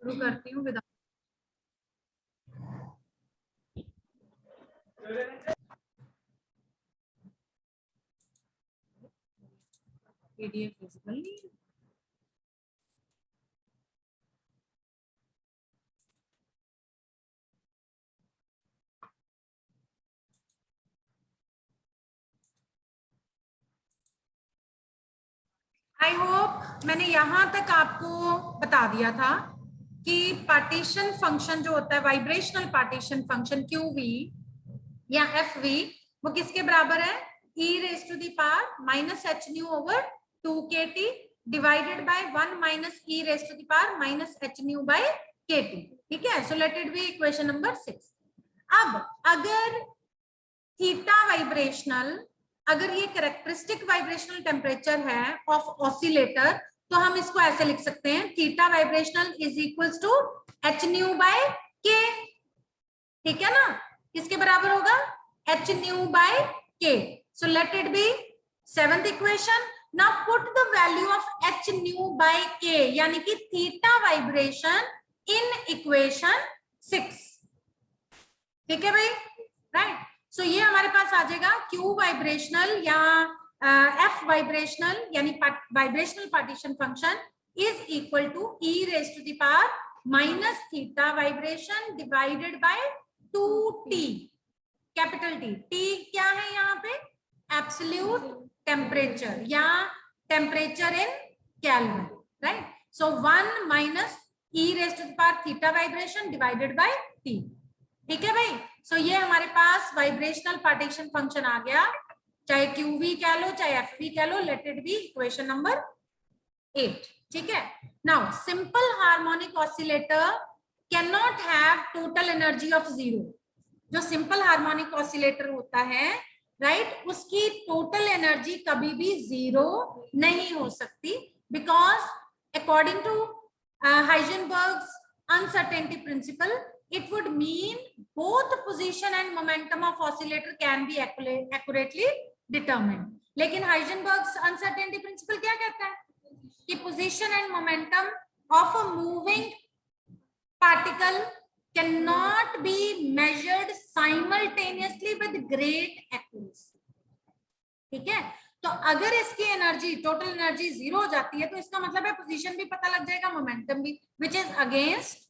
शुरू करती हूँ विदाउट पीडीएफ विजिबल नहीं है। आई होप मैंने यहां तक आपको बता दिया था कि पार्टीशन फंक्शन जो होता है, वाइब्रेशनल पार्टीशन फंक्शन QV या FV, वो किसके बराबर है? e raised to the power minus h nu over 2kt divided by 1 minus e raised to the power minus h nu by kt। ठीक है, so let it be equation number 6। अब अगर theta vibrational, अगर ये characteristic vibrational temperature है of oscillator, तो हम इसको ऐसे लिख सकते हैं, theta vibrational is equals to h nu by k। ठीक है ना, किसके बराबर होगा? h nu by k। So let it be 7th equation. Now put the value of h nu by k यानी कि थीटा वाइब्रेशन इन इक्वेशन 6। ठीक है भाई, राइट। सो ये हमारे पास आ जाएगा Q वाइब्रेशनल या F वाइब्रेशनल यानी vibrational partition function is equal to e raise to the power minus theta vibration divided by 2t, capital T। T क्या है यहाँ पे? एब्सोल्यूट टेम्परेचर या temperature in kelvin, right. So 1 minus e raise to the power theta vibration divided by t। ठीक है भाई, so ये हमारे पास वाइब्रेशनल पार्टीशन फंक्शन आ गया, चाहे QV कह लो चाहे FV कह लो। Let it be equation number 8। ठीक है, now simple harmonic oscillator can not have total energy of 0। जो सिंपल हार्मोनिक ऑसिलेटर होता है, राइट, उसकी टोटल एनर्जी कभी भी 0 नहीं हो सकती, because according to Heisenberg's uncertainty principle, it would mean both position and momentum of oscillator can be accurately determined। लेकिन हाइजेनबर्ग्स अनसर्टेनिटी प्रिंसिपल क्या कहता है कि position and momentum of a moving particle cannot be measured simultaneously with great accuracy। ठीक है, तो अगर इसकी एनर्जी, टोटल एनर्जी 0 हो जाती है, तो इसका मतलब है पोजीशन भी पता लग जाएगा, मोमेंटम भी, which is against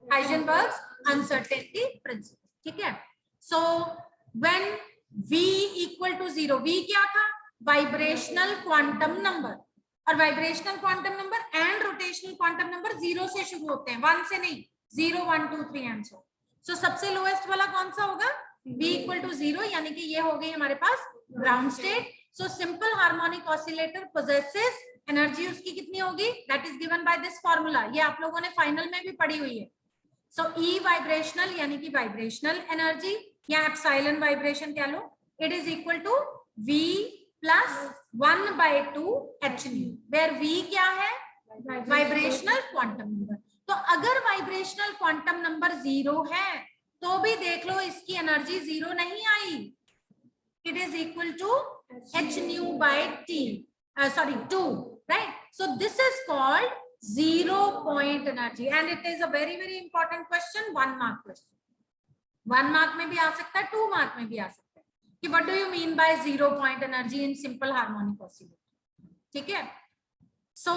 Heisenberg's uncertainty principle। ठीक है, so when v equal to 0, v क्या था? वाइब्रेशनल क्वांटम नंबर, और vibrational quantum number and rotational quantum number 0 से शुरू होते हैं, 1 से नहीं, 0 1 2 3 एंड सो सबसे लोएस्ट वाला कौन सा होगा? v इक्वल टू 0, यानी कि ये हो गई हमारे पास ground state. So simple harmonic oscillator possesses energy, उसकी कितनी होगी? That is given by this formula, ये आप लोगों ने फाइनल में भी पढ़ी हुई है। सो E वाइब्रेशनल यानी कि वाइब्रेशनल एनर्जी या एप्सिलॉन वाइब्रेशन कह लो, it is equal to V plus 1/2 h nu, where V क्या है? Vibrational quantum number. तो अगर वाइब्रेशनल क्वांटम नंबर 0 है, तो भी देख लो इसकी एनर्जी 0 नहीं आई, it is equal to h nu by t, sorry 2, right? So this is called 0 point energy and it is a very important question, 1 mark question। 1 mark में भी आ सकता है, 2 mark में भी आ सकता है कि what do you mean by 0 point energy in simple harmonic oscillator। ठीक है, so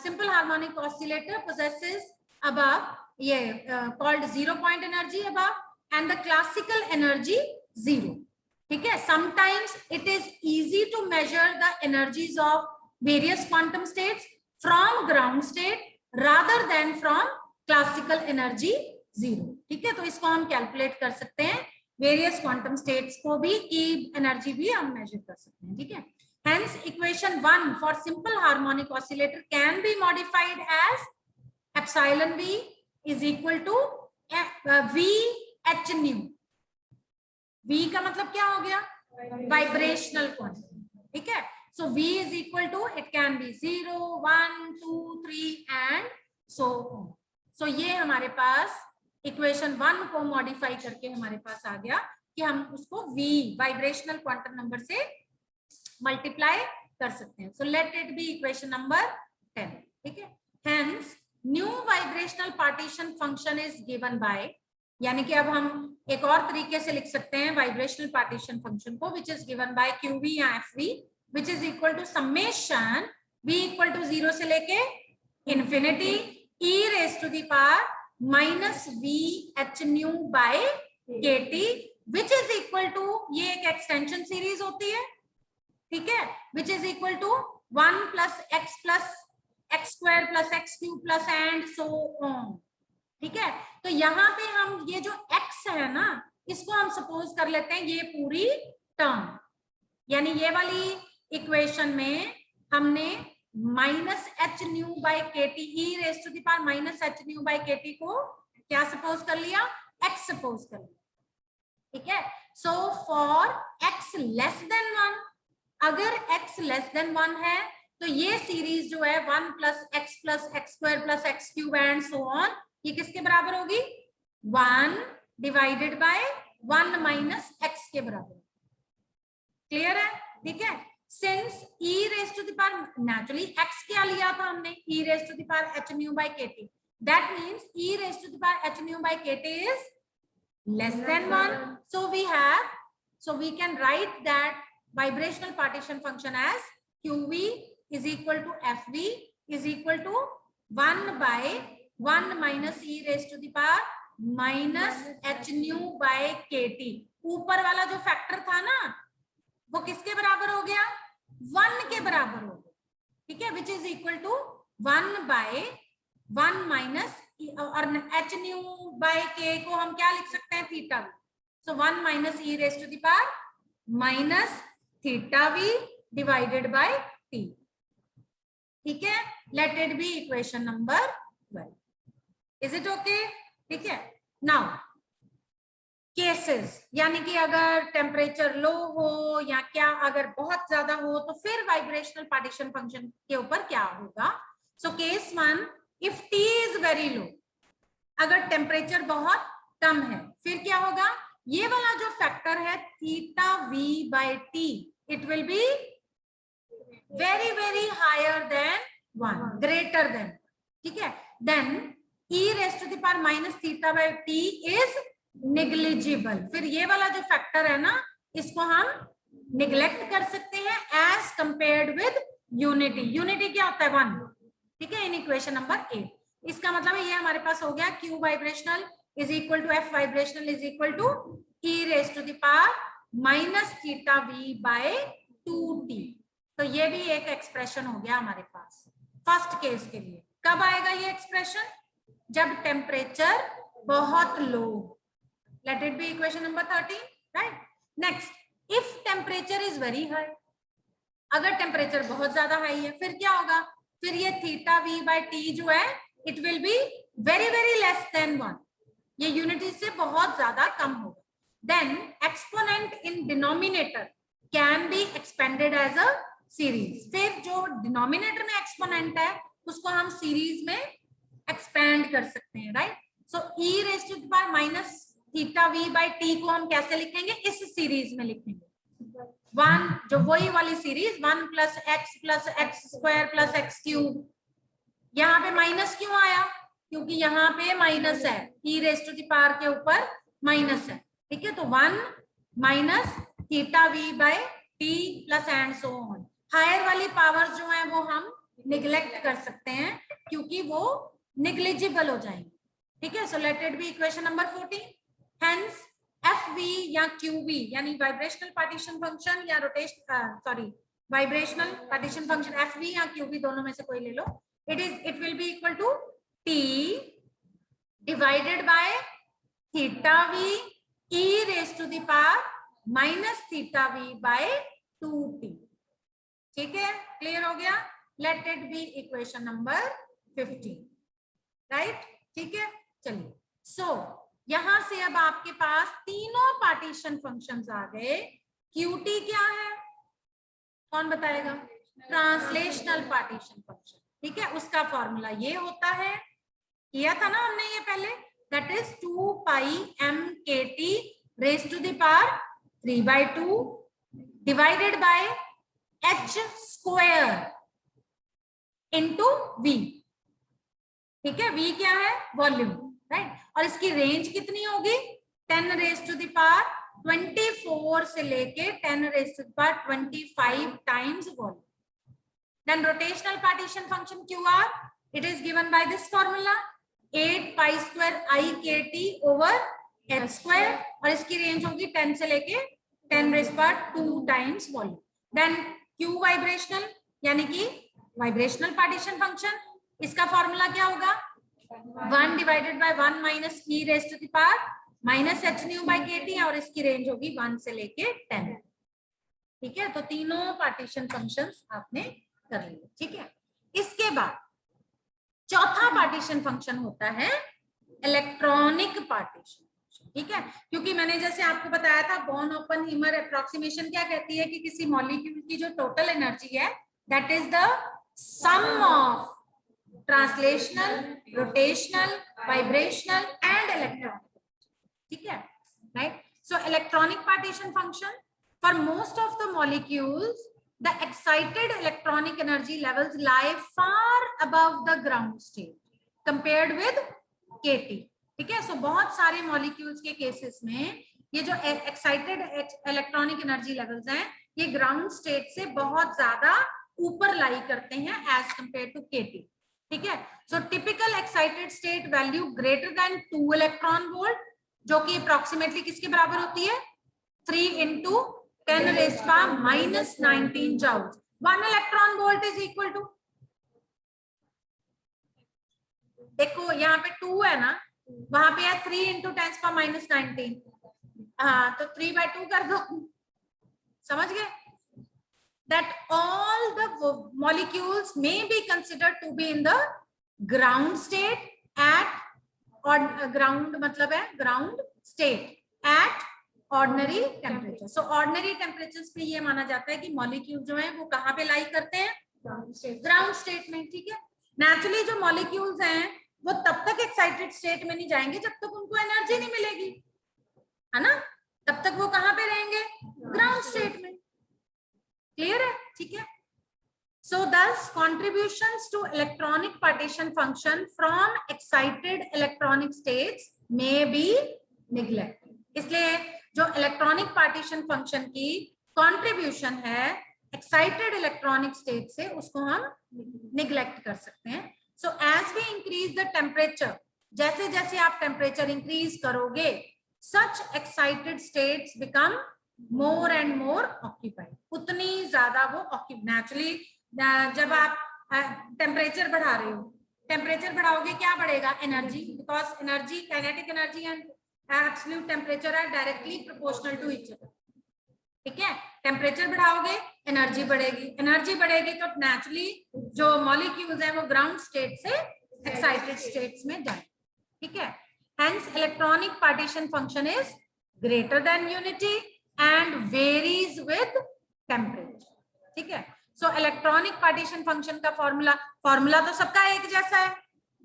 simple harmonic oscillator possesses above ये called 0 point energy above and the classical energy 0। ठीक है, sometimes it is easy to measure the energies of various quantum states from ground state rather than from classical energy 0। ठीक है, तो इसको हम calculate कर सकते हैं, वेरियस क्वांटम स्टेट्स को भी, की एनर्जी भी हम मेजर कर सकते हैं। ठीक है, hence equation 1 for simple harmonic oscillator can be modified as epsilon v is equal to v h nu। v का मतलब क्या हो गया? Vibrational quantity. ठीक है, so v is equal to, it can be 0 1 2 3 and so on। so ये हमारे पास equation 1 को मॉडिफाई करके हमारे पास आ गया कि हम उसको v वाइब्रेशनल क्वांटम नंबर से मल्टीप्लाई कर सकते हैं। so let it be equation number 10। ठीक है, Hence new vibrational partition function is given bye, यानी कि अब हम एक और तरीके से लिख सकते हैं वाइब्रेशनल पार्टीशन फंक्शन को, which is given by QV या FV, which is equal to summation V equal to 0 से लेके infinity e raise to the power minus VH nu by KT, which is equal to, ये एक extension series होती है, ठीक है, which is equal to 1 plus x square plus x cube plus and so on, ठीक है। तो यहाँ पे हम ये जो x है ना, इसको हम सपोज कर लेते हैं ये पूरी टर्म, यानी ये वाली इक्वेशन में हमने minus H nu by K T E raise to the power minus H nu by K T को क्या सपोज कर लिया, x सपोज कर लिया, ठीक है। So for x less than 1, अगर x लेस देन 1 है तो ये सीरीज जो है 1 plus x square plus x cube and so on, ये किसके बराबर होगी, 1 डिवाइडेड बाय 1 माइनस x के बराबर। क्लियर है, ठीक है। Since e raise to the power, naturally x क्या लिया था हमने, e raise to the power h nu by kt, that means e raise to the power h nu by kt is less than 1, so we can write that vibrational partition function as qv is equal to fv is equal to 1 by 1 minus e raised to the power minus h nu by kt। ऊपर वाला जो factor था ना वो किसके बराबर हो गया, 1 के बराबर हो गया, ठीक है, which is equal to 1 by 1 minus, और h न्यू बाय k को हम क्या लिख सकते हैं, theta v, so 1 minus e raise to the power minus theta v divided by t, ठीक है। Let it be equation number 12, is it okay, ठीक है। नाउ केसेस, यानी कि अगर टेम्परेचर लो हो या क्या अगर बहुत ज्यादा हो तो फिर वाइब्रेशनल पार्टीशन फंक्शन के ऊपर क्या होगा। So case 1, if T is very low, अगर टेम्परेचर बहुत कम है फिर क्या होगा, ये वाला जो फैक्टर है theta v by t, it will be very very higher than 1, greater than, ठीक है। Then e raise to the power minus theta by t is negligible, फिर ये वाला जो फैक्टर है ना इसको हम निग्लेक्ट कर सकते हैं as compared with unity. Unity क्या होता है, 1, ठीक है, इन इक्वेशन नंबर 8। इसका मतलब है ये हमारे पास हो गया Q vibrational is equal to F vibrational is equal to e raise to the power minus theta v by 2t। तो ये भी एक एक्सप्रेशन हो गया हमारे पास फर्स्ट केस के लिए। कब आएगा ये एक्सप्रेशन, जब टेम्परेचर बहुत low. Let it be equation number 13, right. Next, if temperature is very high, अगर टेम्परेचर बहुत ज्यादा हाई है फिर क्या होगा, फिर ये थीटा v बाय t जो है it will be very very less than 1, ये यूनिटी से बहुत ज्यादा कम होगा। Then exponent in denominator can be expanded as a series, फिर जो डिनोमिनेटर में एक्सपोनेंट है उसको हम सीरीज में एक्सपेंड कर सकते हैं, right. So e raise to the power minus theta v by t को हम कैसे लिखेंगे, इस सीरीज में लिखेंगे, 1 जो वही वाली series 1 plus x square plus x cube. यहाँ पे माइनस क्यों आया, क्योंकि यहाँ पे माइनस है, e raise to the power के ऊपर माइनस है, ठीक है। तो 1 minus theta v by t plus and so on. Higher वाली पावर्स जो है वो हम निग्लेक्ट कर सकते हैं क्योंकि वो निग्लिजिबल हो जाएंगे, ठीक है। So let it be equation number 14। Hence FV या QV यानी वाइब्रेशनल पार्टीशन फंक्शन या rotation vibrational partition function FV या QV दोनों में से कोई ले लो, it will be equal to T divided by theta V e raise to the power minus theta V by 2t, ठीक है, क्लियर हो गया। Let it be equation number 15, right, ठीक है। चलिए, सो यहां से अब आपके पास तीनों पार्टीशन फंक्शंस आ गए। QT क्या है, कौन बताएगा, ट्रांसलेशनल पार्टीशन फंक्शन, ठीक है। उसका फॉर्मूला ये होता है, किया था ना हमने ये पहले, that is 2 pi m kt raise to the power 3/2 divided by h square into v, ठीक है, v क्या है, वॉल्यूम, राइट, और इसकी रेंज कितनी होगी, 10 रेज टू द पावर 24 से लेके 10 raise to the power 25 times volume. Then rotational partition function QR, it is given by this formula 8 pi square I KT over h square, और इसकी range होगी 10 से लेके 10 raised by 2 times volume. Then Q vibrational यानी कि vibrational partition function, इसका formula क्या होगा, 1 divided by 1 minus e raised to the power minus h nu by kt, और इसकी रेंज होगी 1 से लेके 10. ठीक है, तो तीनों पार्टीशन फंक्शंस आपने कर लिए. ठीक है, इसके बाद चौथा पार्टीशन फंक्शन होता है इलेक्ट्रॉनिक पार्टीशन. ठीक है, क्योंकि मैंने जैसे आपको बताया था बॉर्न ओपनहीमर अप्रोक्सीमेशन क्या कहती है कि किसी मॉलिक्यूल की जो टोटल एनर्जी है that is the sum of translational, rotational, vibrational and electronic. ठीक है, right. So electronic partition function, for most of the molecules the excited electronic energy levels lie far above the ground state compared with kT. ठीक है, सो बहुत सारे molecules के cases में ये जो एक्साइटेड इलेक्ट्रॉनिक एनर्जी लेवल्स हैं ये ग्राउंड स्टेट से बहुत ज्यादा ऊपर लाई करते हैं एज कंपेयर टू kT. ठीक है, so typical excited state value greater than 2 electron volt, जो कि अप्रोक्सीमेटली किसके बराबर होती है, 3 into 10 raised by minus 19 joules. 1 electron volt is equal to, देखो यहाँ पे 2 है ना, वहां पे है 3 into 10 पर minus 19. हाँ, तो 3 by 2 कर दो, समझ गए. That all the molecules may be considered to be in the ground state at, और ground मतलब है ground state at ordinary temperature. So ordinary temperature पे ये माना जाता है कि मॉलिक्यूल जो है वो कहाँ पे लाई करते हैं, ग्राउंड स्टेट में. ठीक है, नेचुरली जो मॉलिक्यूल्स हैं वो तब तक एक्साइटेड स्टेट में नहीं जाएंगे जब तक उनको एनर्जी नहीं मिलेगी, है ना, तब तक वो कहाँ पे रहेंगे, ग्राउंड स्टेट में. क्लियर है. ठीक है, so thus contributions to electronic partition function from excited electronic states may be neglected. इसलिए जो इलेक्ट्रॉनिक पार्टीशन फंक्शन की कंट्रीब्यूशन है एक्साइटेड इलेक्ट्रॉनिक स्टेट से उसको हम निग्लेक्ट कर सकते हैं. So as we increase the temperature, जैसे जैसे आप टेम्परेचर इंक्रीज करोगे such excited states become more and more occupied, उतनी ज्यादा वो नेचुरली जब आप टेम्परेचर बढ़ा रहे हो, टेम्परेचर बढ़ाओगे क्या बढ़ेगा, energy, because energy, kinetic energy and absolute temperature are directly proportional to each other. ठीक है, टेम्परेचर बढ़ाओगे एनर्जी बढ़ेगी, एनर्जी बढ़ेगी तो नेचुरली जो मॉलिक्यूल्स हैं वो ग्राउंड स्टेट से एक्साइटेड स्टेट्स में जाएंगे. ठीक है, hence electronic partition function is greater than unity and varies with temperature. ठीक है, सो इलेक्ट्रॉनिक पार्टीशन फंक्शन का फॉर्मूला तो सबका एक जैसा है,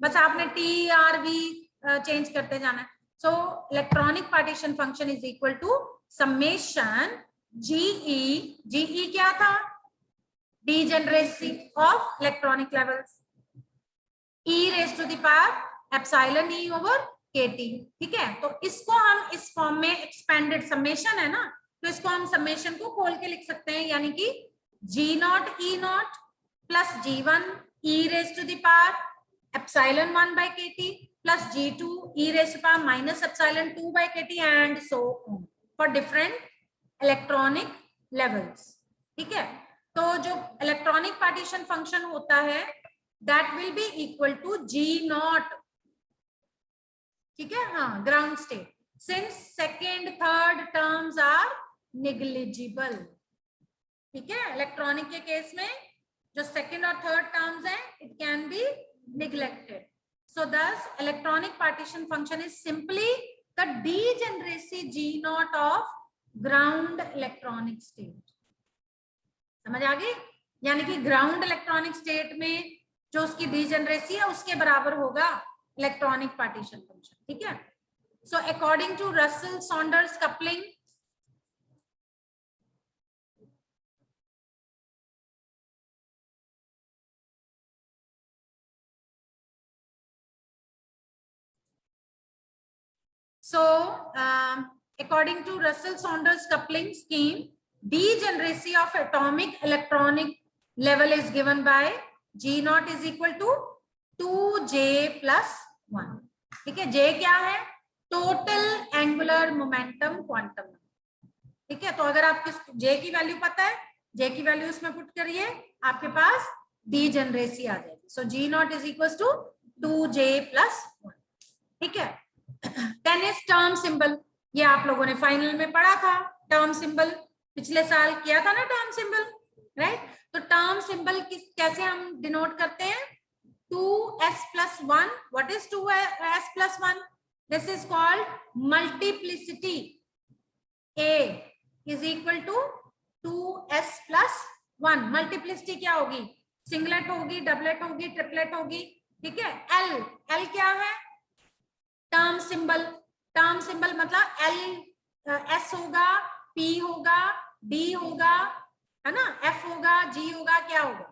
बस आपने टी आर वी चेंज करते जाना है. So electronic partition function is equal to summation GE क्या था, degeneracy of electronic levels, e raised to the power epsilon e over kt. ठीक है, तो इसको हम इस फॉर्म में एक्सपेंडेड समेशन है ना, तो इसको हम समेशन को खोल के लिख सकते हैं, यानी कि G0 E0 plus G1 e raised to the power epsilon 1 by kt plus G2 e raised to the power minus epsilon 2 by kt and so on for different electronic levels. ठीक है, तो जो इलेक्ट्रॉनिक पार्टीशन फंक्शन होता है that will be equal to G0. ठीक है, हाँ, ground state, since second third terms are negligible. ठीक है, इलेक्ट्रॉनिक के केस में जो सेकेंड और थर्ड टर्म्स हैं it can B neglected. So thus electronic partition function is simply the degeneracy G0 of ground electronic state. समझ आ गई, यानी कि ग्राउंड इलेक्ट्रॉनिक स्टेट में जो उसकी डीजेनरेसी है उसके बराबर होगा इलेक्ट्रॉनिक पार्टीशन फंक्शन. ठीक है, so according to Russell Saunders coupling So according to Russell Saunders coupling scheme, degeneracy of atomic electronic level is given by G naught is equal to 2J plus 1. ठीक है, J क्या है? Total angular momentum quantum. ठीक है, तो अगर आपको J की वैल्यू पता है, J की वैल्यू उसमें पुट करिए, आपके पास डीजेनरेसी आ जाएगी। So G naught is equal to 2J plus 1। ठीक है, टेनिस टर्म सिंबल, ये आप लोगों ने फाइनल में पढ़ा था। टर्म सिंबल पिछले साल किया था ना, टर्म सिंबल, राइट? तो टर्म सिंबल कैसे हम डिनोट करते हैं? 2s plus 1. What is 2s plus 1? This is called multiplicity. A is equal to 2s plus 1. Multiplicity क्या होगी? सिंगलेट होगी, डबलेट होगी, ट्रिपलेट होगी। ठीक है, L क्या है? Term symbol. टर्म सिंबल मतलब L S होगा, P होगा, D होगा, है ना, F होगा, G होगा, क्या होगा?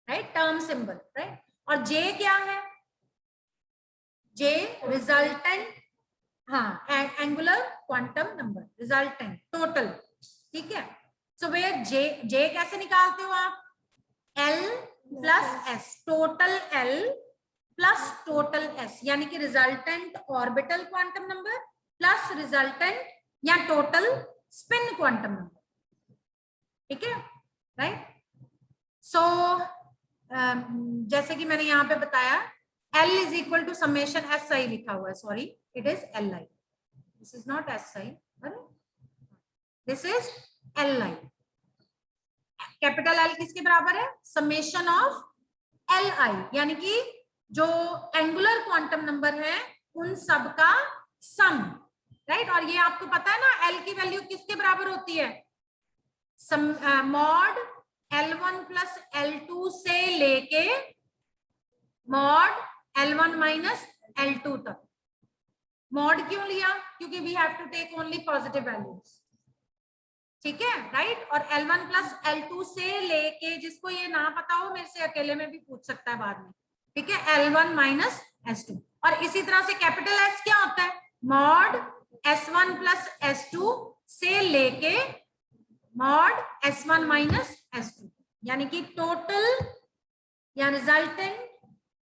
Right, term symbol, right. और J क्या है? J रिजल्टेंट, हाँ, angular quantum number, resultant, total. ठीक है, सो वेयर J कैसे निकालते हो आप? L plus S, total L plus total S, यानी कि resultant orbital quantum number plus resultant या टोटल स्पिन क्वांटम नंबर। ठीक है, राइट। सो जैसे कि मैंने यहाँ पे बताया, L is equal to summation SI लिखा हुआ है, sorry it is LI, this is not SI, this is LI। Capital L किसके बराबर है? समेशन ऑफ LI, यानी कि जो एंगुलर क्वांटम नंबर है उन सब का सम, राइट। और ये आपको पता है ना, L की वैल्यू किसके बराबर होती है? मॉड L1 प्लस L2 से लेके मॉड L1 माइनस L2 तक। मॉड क्यों लिया? क्योंकि we have to take only positive values. ठीक है, राइट। और L1 प्लस L2 से लेके, जिसको ये ना पता हो मेरे से अकेले में भी पूछ सकता है बाद में। ठीक है, L1 माइनस S2। और इसी तरह से कैपिटल S क्या होता है? मॉड S1 प्लस S2 से लेके मॉड S1 माइनस S2, यानी कि टोटल या रिजल्टेंट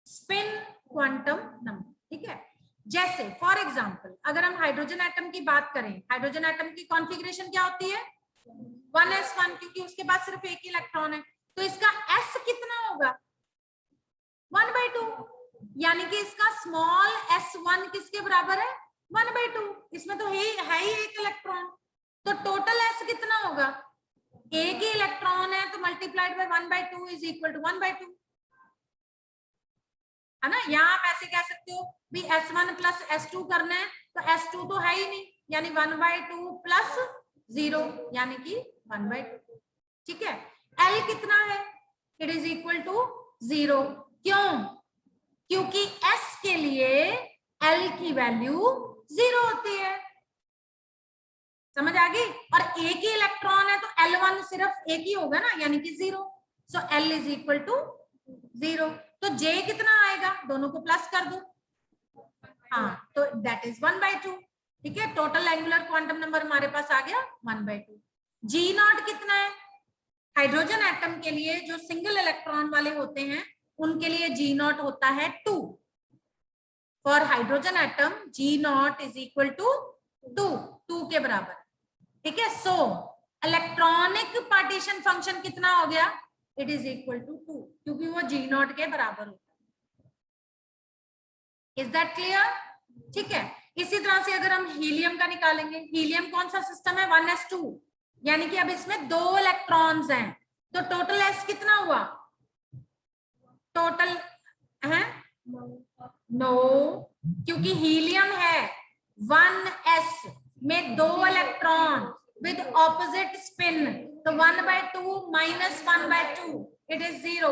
स्पिन क्वांटम नंबर। ठीक है, जैसे फॉर एग्जांपल अगर हम हाइड्रोजन एटम की बात करें, हाइड्रोजन एटम की कॉन्फ़िगरेशन क्या होती है? 1s1, क्योंकि उसके पास सिर्फ एक इलेक्ट्रॉन है, तो इसका S कितना होगा? 1/2, यानी कि इसका स्मॉल s1 किसके बराबर है? 1/2। इसमें तो है ही एक इलेक्ट्रॉन, तो टोटल S कितना होगा? एक ही इलेक्ट्रॉन है तो multiplied by 1/2 is equal to 1/2, है ना। यहाँ आप ऐसे कह सकते हो भी S1 प्लस S2 करना है, तो S2 तो है ही नहीं, यानी 1/2 प्लस 0, यानी कि 1/2। ठीक है, L कितना है? It is equal to 0। क्यों? क्योंकि S के लिए L की वैल्यू 0 होती है। समझ आ गई? और एक ही इलेक्ट्रॉन है तो L1 सिर्फ एक ही होगा ना, यानी कि 0। सो L इज इक्वल टू 0। तो J कितना आएगा? दोनों को प्लस कर दो, हाँ, तो दैट इज 1/2। ठीक है, टोटल एंगुलर क्वांटम नंबर हमारे पास आ गया 1/2। G नॉट कितना है? हाइड्रोजन एटम के लिए जो सिंगल इलेक्ट्रॉन वाले होते हैं उनके लिए G नॉट होता है 2। For hydrogen atom G naught is equal to 2 के बराबर। ठीक है, सो इलेक्ट्रॉनिक पार्टीशन फंक्शन कितना हो गया? इट इज इक्वल टू 2, क्योंकि वो G नॉट के बराबर होता है। Is that clear? ठीक है, इसी तरह से अगर हम हीलियम का निकालेंगे, हीलियम कौन सा सिस्टम है? 1s2, यानी कि अब इसमें 2 इलेक्ट्रॉन्स हैं, तो टोटल S कितना हुआ? टोटल है नो, क्योंकि हीलियम है 1s में 2 इलेक्ट्रॉन विद ऑपोजिट स्पिन, तो 1/2 माइनस 1/2 इट इज 0।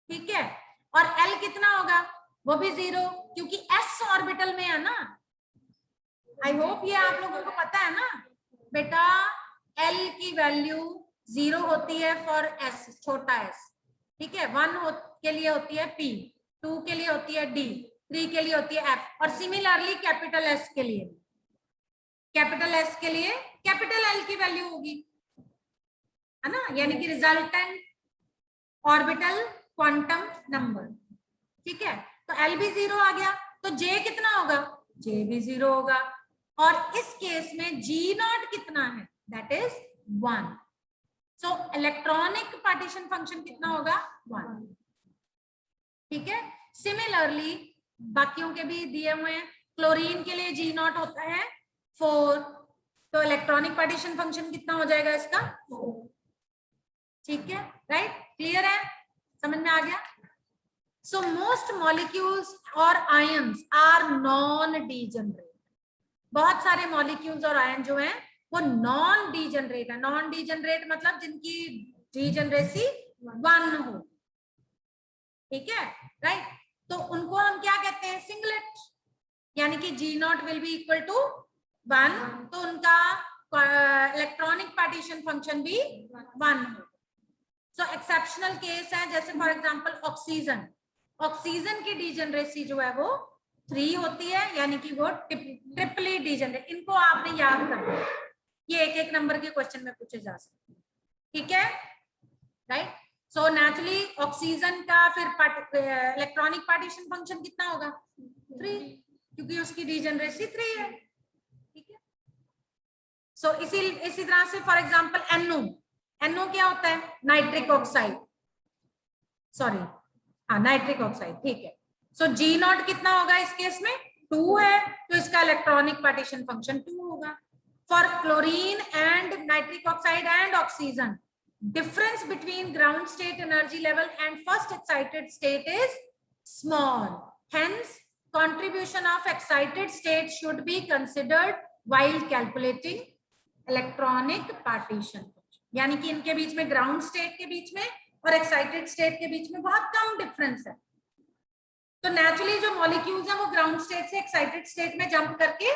ठीक है, और L कितना होगा? वो भी 0, क्योंकि S ऑर्बिटल में है ना। आई होप ये आप लोगों को पता है ना बेटा, L की वैल्यू 0 होती है फॉर S, छोटा s। ठीक है, 1 के लिए होती है P, 2 के लिए होती है D, 3 के लिए होती है F, और सिमिलरली कैपिटल S के लिए, कैपिटल S के लिए कैपिटल L की वैल्यू होगी, है ना, यानी कि रिजल्टेंट ऑर्बिटल क्वांटम नंबर। ठीक है, तो L भी 0 आ गया, तो J कितना होगा, J भी 0 होगा, और इस केस में G0 कितना है, that is 1। So electronic partition function कितना होगा, 1। ठीक है, सिमिलरली बाकियों के भी दिए हुए हैं, क्लोरीन के लिए G0 होता है 4, तो इलेक्ट्रॉनिक पार्टीशन फंक्शन कितना हो जाएगा इसका, 4। ठीक है, राइट, क्लियर है, समझ में आ गया। सो मोस्ट मॉलिक्यूल्स और आयंस आर नॉन डीजनरेट, बहुत सारे मॉलिक्यूल्स और आयन जो हैं वो नॉन डीजनरेट है। नॉन डीजनरेट मतलब जिनकी डीजनरेसी 1 हो, ठीक है, राइट, तो उनको हम क्या कहते हैं, सिंगलेट, यानी कि G0 will be equal to 1, तो उनका इलेक्ट्रॉनिक पार्टीशन फंक्शन भी 1 हो। सो एक्सेप्शनल केस है, जैसे फॉर एग्जांपल ऑक्सीजन, ऑक्सीजन की डीजनरेसी जो है वो 3 होती है, यानी कि वो ट्रिपली डीजनरेट। इनको आपने याद करना है, ये एक एक नंबर के क्वेश्चन में पूछे जा सकते हैं, ठीक है, राइट। सो नेचुरली ऑक्सीजन का फिर इलेक्ट्रॉनिक पार्टीशन फंक्शन कितना होगा, 3, क्योंकि उसकी डीजनरेसी 3 है, ठीक है। सो इसी तरह से फॉर एग्जांपल NO, NO क्या होता है, नाइट्रिक ऑक्साइड, सॉरी, हाँ नाइट्रिक ऑक्साइड, ठीक है। सो G0 कितना होगा इस केस में, 2 है, तो इसका इलेक्ट्रॉनिक पार्टीशन फंक्शन 2 होगा। For chlorine and nitric oxide and oxygen, difference between ground state energy level and first excited state is small, hence contribution of excited state should be considered while calculating electronic partition। यानी कि इनके बीच में, ground state के बीच में और excited state के बीच में बहुत कम डिफरेंस है, तो नेचुरली जो मॉलिक्यूल्स हैं वो ग्राउंड स्टेट से एक्साइटेड स्टेट में जंप करके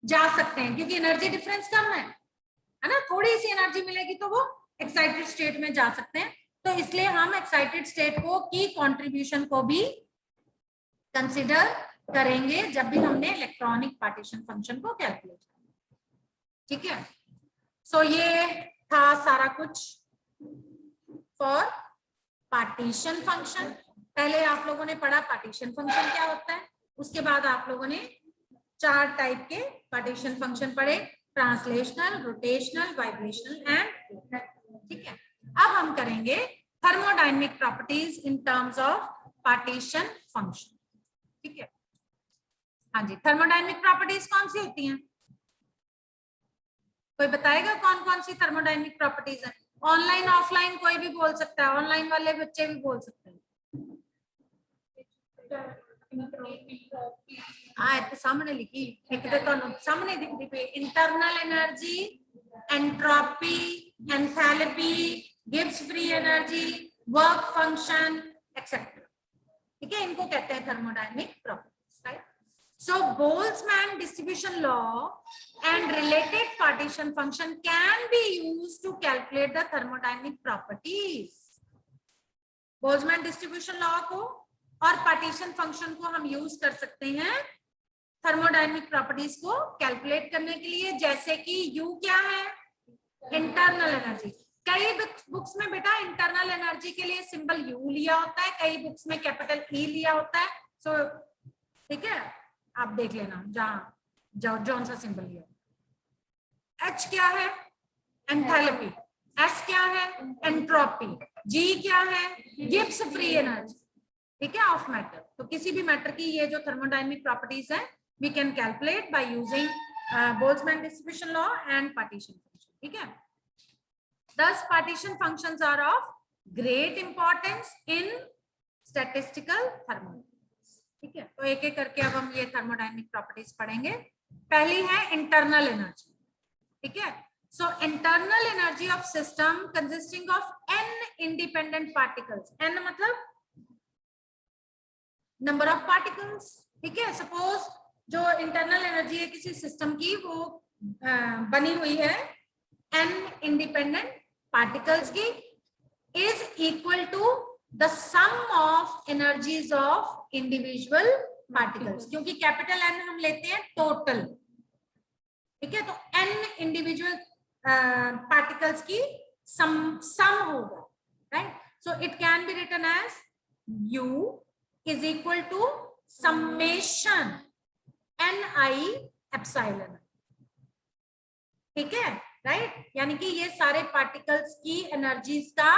जा सकते हैं, क्योंकि एनर्जी डिफरेंस कम है ना, थोड़ी सी एनर्जी मिलेगी तो वो एक्साइटेड स्टेट में जा सकते हैं। तो इसलिए हम एक्साइटेड स्टेट को की कंट्रीब्यूशन को भी कंसीडर करेंगे जब भी हमने इलेक्ट्रॉनिक पार्टीशन फंक्शन को कैलकुलेट करना, ठीक है। सो ये था सारा कुछ फॉर पार्टीशन फंक्शन। पहले आप लोगों ने पढ़ा पार्टीशन फंक्शन क्या होता है, उसके बाद आप लोगों ने 4 टाइप के पार्टीशन फंक्शन पढ़े, ट्रांसलेशनल, रोटेशनल, वाइब्रेशनल एंड, ठीक है। अब हम करेंगे thermodynamic properties in terms of partition function, ठीक है। हाँ जी, थर्मोडायनेमिक प्रॉपर्टीज कौन सी होती हैं, कोई बताएगा कौन कौन सी थर्मोडायनेमिक प्रॉपर्टीज हैं? ऑनलाइन ऑफलाइन कोई भी बोल सकता है, ऑनलाइन वाले बच्चे भी बोल सकते हैं। सामने लिखी, एक तो सामने दिख रही, internal energy, entropy, enthalpy, Gibbs free energy, work function etcetera, ठीक है, इनको कहते हैं thermodynamic properties, right. So Boltzmann distribution law and related partition function can be used to calculate the thermodynamic properties। Boltzmann distribution law को और partition function को हम use कर सकते हैं थर्मोडायनेमिक प्रॉपर्टीज को कैलकुलेट करने के लिए, जैसे कि U क्या है, इंटरनल एनर्जी। कई बुक्स में बेटा इंटरनल एनर्जी के लिए सिंबल U लिया होता है, कई बुक्स में कैपिटल E लिया होता है, सो ठीक है, आप देख लेना जहां जौन सा सिंबल लिया। H क्या है, एंथैल्पी, S क्या है, एंट्रोपी, G क्या है, गिब्स फ्री एनर्जी, ठीक है, ऑफ मैटर। तो किसी भी मैटर की ये जो थर्मोडायनेमिक प्रॉपर्टीज है we can calculate by using Boltzmann distribution law and partition function, ठीक है। Thus partition functions are of great importance in statistical thermodynamics, ठीक है। तो एक एक करके अब हम ये थर्मोडायनेमिक प्रॉपर्टीज पढ़ेंगे। पहली है इंटरनल एनर्जी, ठीक है। सो internal energy of system consisting of n independent particles, n मतलब नंबर ऑफ पार्टिकल्स, ठीक है। सपोज जो इंटरनल एनर्जी है किसी सिस्टम की, वो बनी हुई है n इंडिपेंडेंट पार्टिकल्स की, is equal to the sum of energies of individual particles, क्योंकि कैपिटल एन हम लेते हैं टोटल, ठीक है, तो एन इंडिविजुअल पार्टिकल्स की सम होगा, right. So it can be written as U is equal to summation Ni epsilon, ठीक है, राइट, यानी कि ये सारे पार्टिकल्स की एनर्जीज का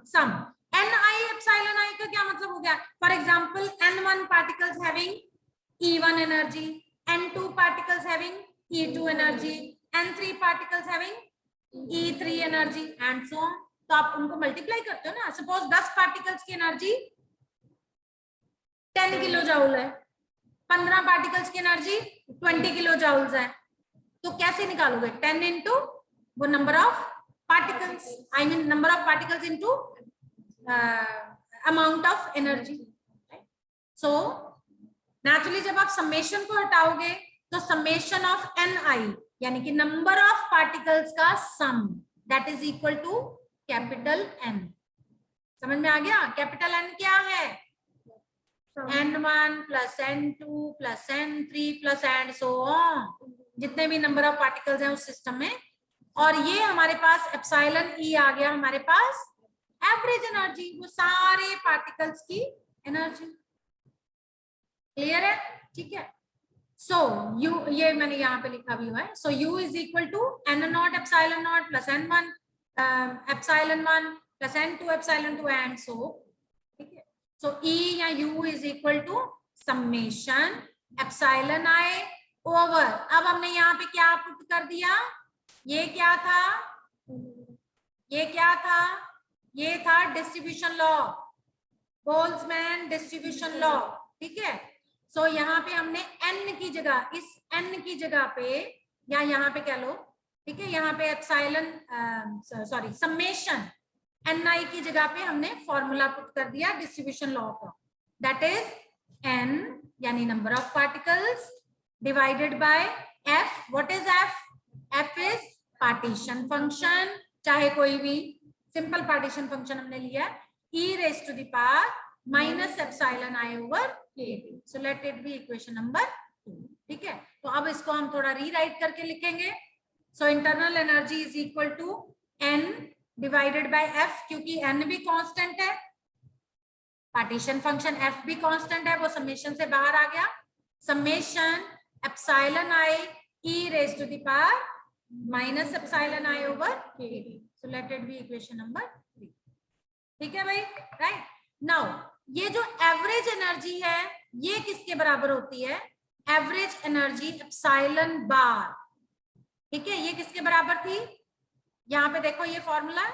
सम। Ni एप्सिलॉन I का क्या मतलब हो गया? For example N1 particles having E1 energy, N2 particles having E2 energy, N3 particles having E3 energy and so on. तो आप उनको मल्टीप्लाई करते हो ना, सपोज 10 पार्टिकल्स की एनर्जी 10 किलो जूल है, 15 पार्टिकल्स की एनर्जी 20 किलो जूल्स है, तो कैसे निकालोगे? 10 इंटू वो number of particles, I mean number of particles into amount of energy. So naturally जब आप समेशन को हटाओगे तो समेशन ऑफ Ni यानी कि नंबर ऑफ पार्टिकल्स का sum, that is equal to capital N। समझ में आ गया? कैपिटल N क्या है? N1 plus N2 plus N3 plus and so on, जितने भी नंबर ऑफ पार्टिकल्स हैं उस सिस्टम में। और ये हमारे पास एप्सिलॉन E आ गया हमारे पास एवरेज एनर्जी, वो सारे पार्टिकल्स की एनर्जी। क्लियर है? ठीक है। सो U, ये मैंने यहाँ पे लिखा भी हुआ है, so U is equal to N0 epsilon naught plus N1 epsilon 1 plus N2 epsilon 2 and so, ठीक है। सो E या U is equal to summation epsilon I over, अब हमने यहाँ पे क्या पुट कर दिया? ये क्या था? ये क्या था? ये था distribution law, Boltzmann distribution law, ठीक है। सो यहाँ पे हमने n की जगह, इस n की जगह पे, या यहाँ पे कह लो, ठीक है, यहाँ पे एप्सिलॉन सॉरी समेशन Ni की जगह पे हमने फॉर्मूला पुट कर दिया डिस्ट्रीब्यूशन लॉ का, दैट इज n यानी number of particles divided by f। What is f? f is partition function, चाहे कोई भी सिंपल पार्टीशन फंक्शन हमने लिया है, e raised to the power minus epsilon I over kT। So let it be equation number 2, ठीक है। तो अब इसको हम थोड़ा रीराइट करके लिखेंगे। So internal energy is equal to n divided by f, क्योंकि n भी कांस्टेंट है, पार्टीशन फंक्शन f भी कांस्टेंट है, वो समेशन से बाहर आ गया, summation epsilon I e raised to the power minus epsilon I over kT। So let it be equation number 3, ठीक है भाई, राइट। नाउ ये जो एवरेज एनर्जी है ये किसके बराबर होती है? एवरेज एनर्जी एप्सिलॉन बार, ठीक है, ये किसके बराबर थी? यहाँ पे देखो ये फॉर्मूला,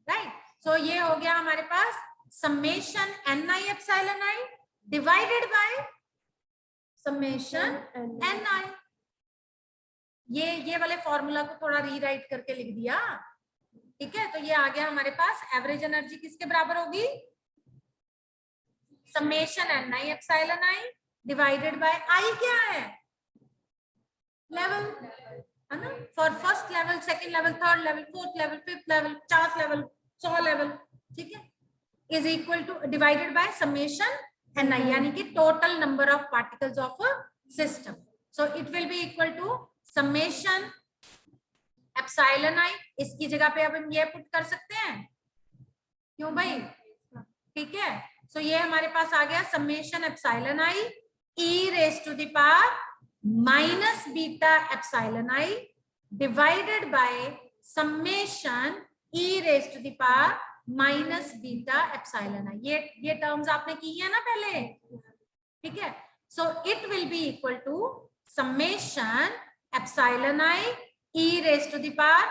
राइट। सो ये हो गया हमारे पास summation Ni epsilon I divided by summation Ni। ये वाले फॉर्मूला को थोड़ा रीराइट करके लिख दिया, ठीक है। तो ये आ गया हमारे पास एवरेज एनर्जी किसके बराबर होगी? Summation Ni epsilon I divided by I क्या है? लेवल, है ना, for first level, second level, third level, fourth level, fifth level, 50 level, 100 level, ठीक है, is equal to divided by summation Ni यानी कि total number of particles of a system. So it will be equal to summation epsilon I, इसकी जगह पे अब हम ये पुट कर सकते हैं, क्यों भाई? ठीक है। सो ये हमारे पास आ गया summation epsilon I e raise to the power minus beta epsilon I divided by summation e raise to the power minus beta epsilon I। ये टर्म्स आपने की है ना पहले, ठीक है। So it will be equal to summation epsilon I e raise to the power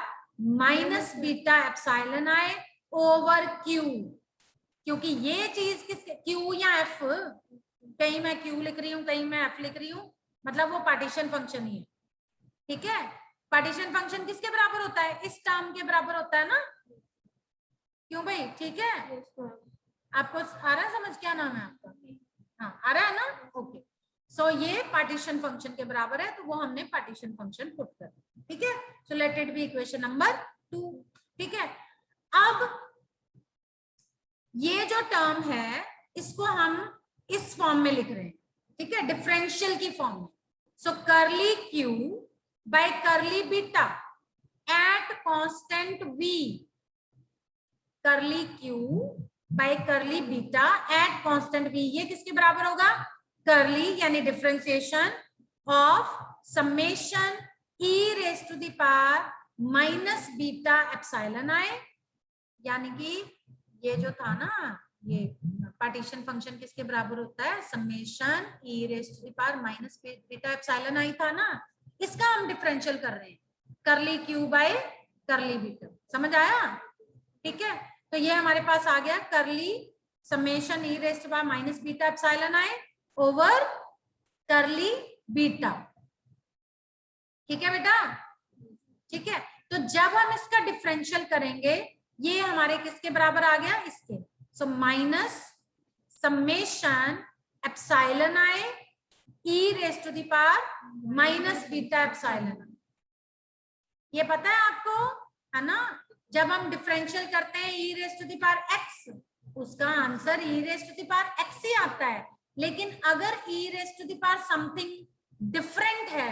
minus beta epsilon I over Q, क्योंकि ये चीज किसके, Q या F, कहीं मैं Q लिख रही हूँ, कहीं मैं F लिख रही हूँ, मतलब वो पार्टीशन फंक्शन ही है, ठीक है। पार्टीशन फंक्शन किसके बराबर होता है? इस टर्म के बराबर होता है ना, क्यों भाई? ठीक है, आपको आ रहा है समझ? क्या नाम है आपका? हाँ आ रहा है ना, ओके। सो ये पार्टीशन फंक्शन के बराबर है, तो वो हमने पार्टीशन फंक्शन पुट कर, ठीक है। So let it be equation number 2, ठीक है। अब ये जो टर्म है इसको हम इस फॉर्म में लिख रहे हैं, ठीक है, डिफरेंशियल की फॉर्म में। So curly Q by curly beta at constant v, curly Q by curly beta at constant v, ये किसके बराबर होगा? कर्ली यानी differentiation of summation e raise to the power minus beta epsilon i, यानी कि ये जो था ना, ये पार्टीशन फंक्शन किसके बराबर होता है? Summation e raise to the power minus beta epsilon i था ना, इसका हम डिफरेंशियल कर रहे हैं, curly Q by curly beta. समझ आया? ठीक है, तो ये हमारे पास आ गया curly summation e raise to power minus beta epsilon i over curly beta. ठीक है बेटा? ठीक है, तो जब हम इसका डिफरेंशियल करेंगे ये हमारे किसके बराबर आ गया? इसके। So minus summation epsilon i e raise to the power minus beta epsilon. ये पता है आपको, है ना? जब हम डिफरेंशियल करते हैं e raise to the power x, उसका answer e raise to the power x ही आता है, लेकिन अगर e raise to the power something different है,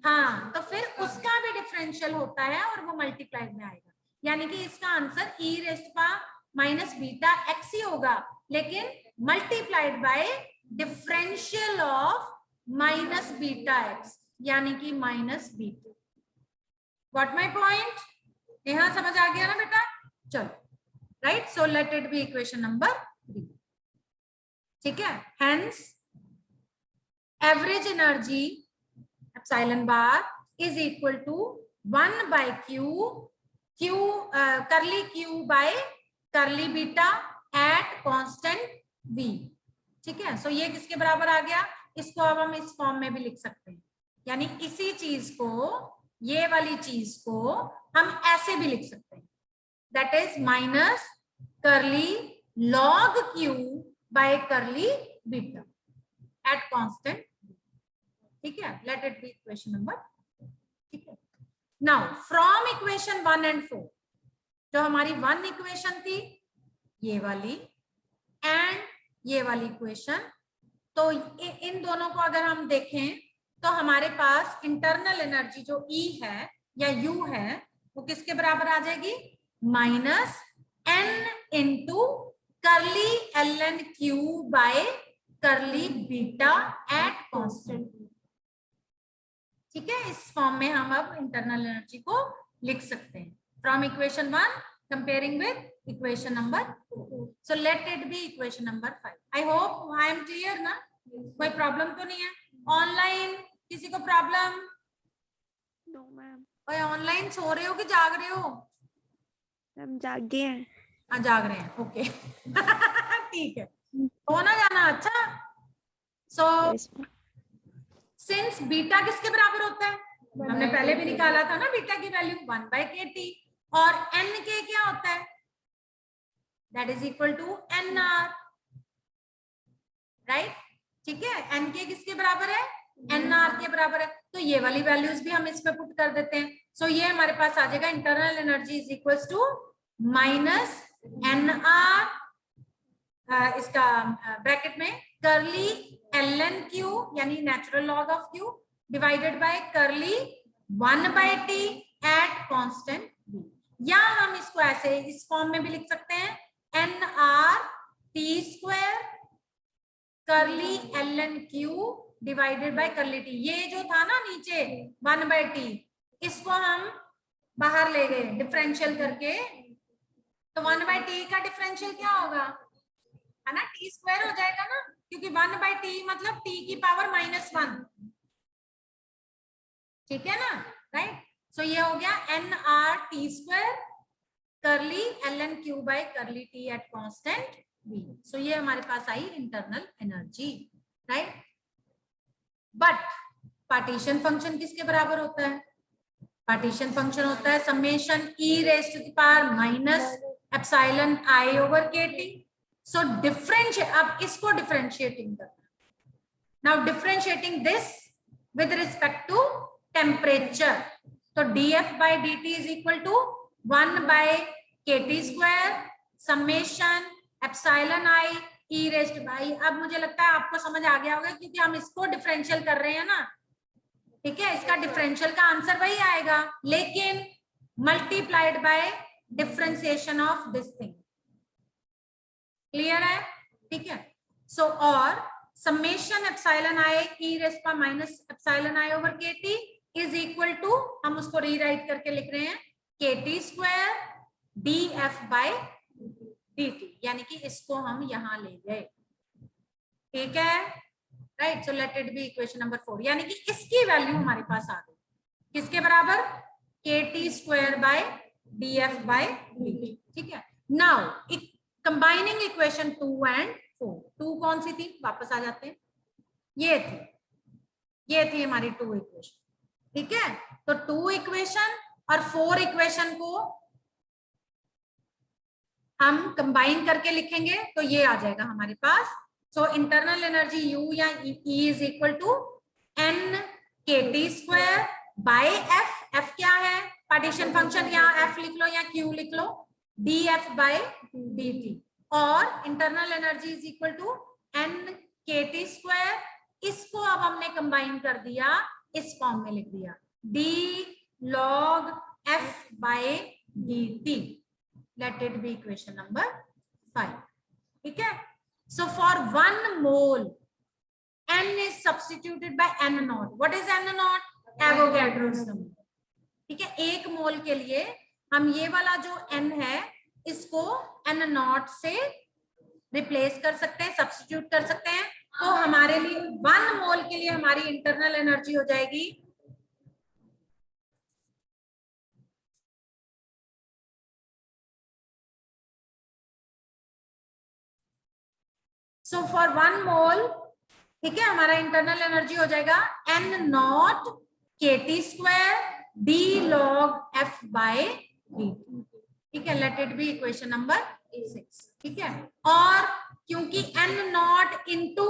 हाँ, तो फिर उसका भी डिफरेंशियल होता है और वो मल्टीप्लाइड में आएगा, यानी कि इसका answer e raise to power minus beta x ही होगा, लेकिन multiplied by differential of minus beta x, यानी कि minus beta. What my point? यहां समझ आ गया ना बेटा? चलो, right, so let it be equation number 3। ठीक है, hence average energy epsilon bar is equal to 1 by Q curly Q by curly beta at constant v। ठीक है, सो ये किसके बराबर आ गया? इसको अब हम इस फॉर्म में भी लिख सकते हैं, यानी इसी चीज को, ये वाली चीज को हम ऐसे भी लिख सकते हैं, that is minus curly log Q by curly beta at constant. ठीक है, let it be equation number. ठीक है, नाउ फ्रॉम इक्वेशन 1 and 4, जो हमारी 1 इक्वेशन थी ये वाली एंड ये वाली इक्वेशन, तो इन दोनों को अगर हम देखें तो हमारे पास इंटरनल एनर्जी जो E है या U है वो किसके बराबर आ जाएगी? Minus N into curly ln Q by curly beta at constant. ठीक है, इस फॉर्म में हम अब इंटरनल एनर्जी को लिख सकते हैं from equation 1 comparing with equation number 2। So let it be equation number 5। I hope I am clear ना? कोई प्रॉब्लम तो नहीं है? ऑनलाइन किसी को प्रॉब्लम? No ma'am. कोई ऑनलाइन सो रहे हो कि जाग रहे हो? हम जागे हैं। हाँ, जाग रहे हैं, ओके। ठीक है, होना जाना। अच्छा, सो सिंस बीटा किसके बराबर होता है? हमने पहले भी निकाला था ना बीटा की वैल्यू 1/kT, और n के क्या होता है? That is equal to nr, right? ठीक है, n के किसके बराबर है? nr के बराबर है, तो ये वाली वैल्यूज भी हम इसमें पुट कर देते हैं। सो ये हमारे पास आ जाएगा internal energy is equal to minus nr, इसका ब्रैकेट में कर्ली ln q यानी natural log of q divided by curly 1/t at constant v, या हम इसको ऐसे इस फॉर्म में भी लिख सकते हैं nr t² curly ln q divided by curly t। ये जो था ना नीचे 1/t, इसको हम बाहर ले गए डिफरेंशियल करके, तो 1/t का डिफरेंशियल क्या होगा? है ना, t² हो जाएगा ना, क्योंकि 1/t मतलब t की पावर -1। ठीक है ना, राइट? सो ये हो गया nr t² curly ln q by curly t at constant v। So ये हमारे पास आई internal energy, right? But partition function किसके बराबर होता है? पार्टीशन फंक्शन होता है summation e raise to the power minus epsilon i over kT। So differentiate, अब इसको डिफरेंशिएटिंग करना। Now differentiating this with respect to temperature, तो df by dt is equal to 1/kT² summation epsilon i E rest by, अब मुझे लगता है आपको समझ आ गया होगा क्योंकि हम इसको डिफरेंशियल कर रहे हैं ना, ठीक है, इसका डिफरेंशियल का आंसर वही आएगा, लेकिन multiplied by differentiation of this thing. Clear है? ठीक है। सो और summation epsilon I E rest power minus epsilon I over KT is equal to, हम उसको रीराइट करके लिख रहे हैं KT square D F by dt, यानी कि इसको हम यहां ले गए, ठीक है, right. So let it be equation number 4, यानी कि इसकी वैल्यू हमारे पास आ गई किसके बराबर, kt square by df by dt, ठीक है। नाउ कंबाइनिंग इक्वेशन 2 एंड 4, 2 कौन सी थी, वापस आ जाते हैं, ये थी हमारी 2 इक्वेशन, ठीक है। तो 2 इक्वेशन और 4 इक्वेशन को हम कंबाइन करके लिखेंगे तो ये आ जाएगा हमारे पास। सो इंटरनल एनर्जी U या E is equal to n KT square by F, F क्या है, पार्टीशन फंक्शन, या F लिख लो या Q लिख लो, dF बाय dt, और internal energy is equal to n KT square, इसको अब हमने कंबाइन कर दिया, इस फॉर्म में लिख दिया d log F by dt, let it be equation number 5, ठीक है। So for 1 mole n is substituted by n naught. What is n naught? Avogadro's number, ठीक है। 1 मोल के लिए हम ये वाला जो n है इसको n naught से रिप्लेस कर सकते हैं, सब्स्टिट्यूट कर सकते हैं, तो हमारे लिए 1 मोल के लिए हमारी इंटरनल एनर्जी हो जाएगी सो फॉर 1 मोल, ठीक है, हमारा इंटरनल एनर्जी हो जाएगा n not KT square d log F by dt, ठीक है। Let it be equation number 6, ठीक है। और क्योंकि n नॉट इंटू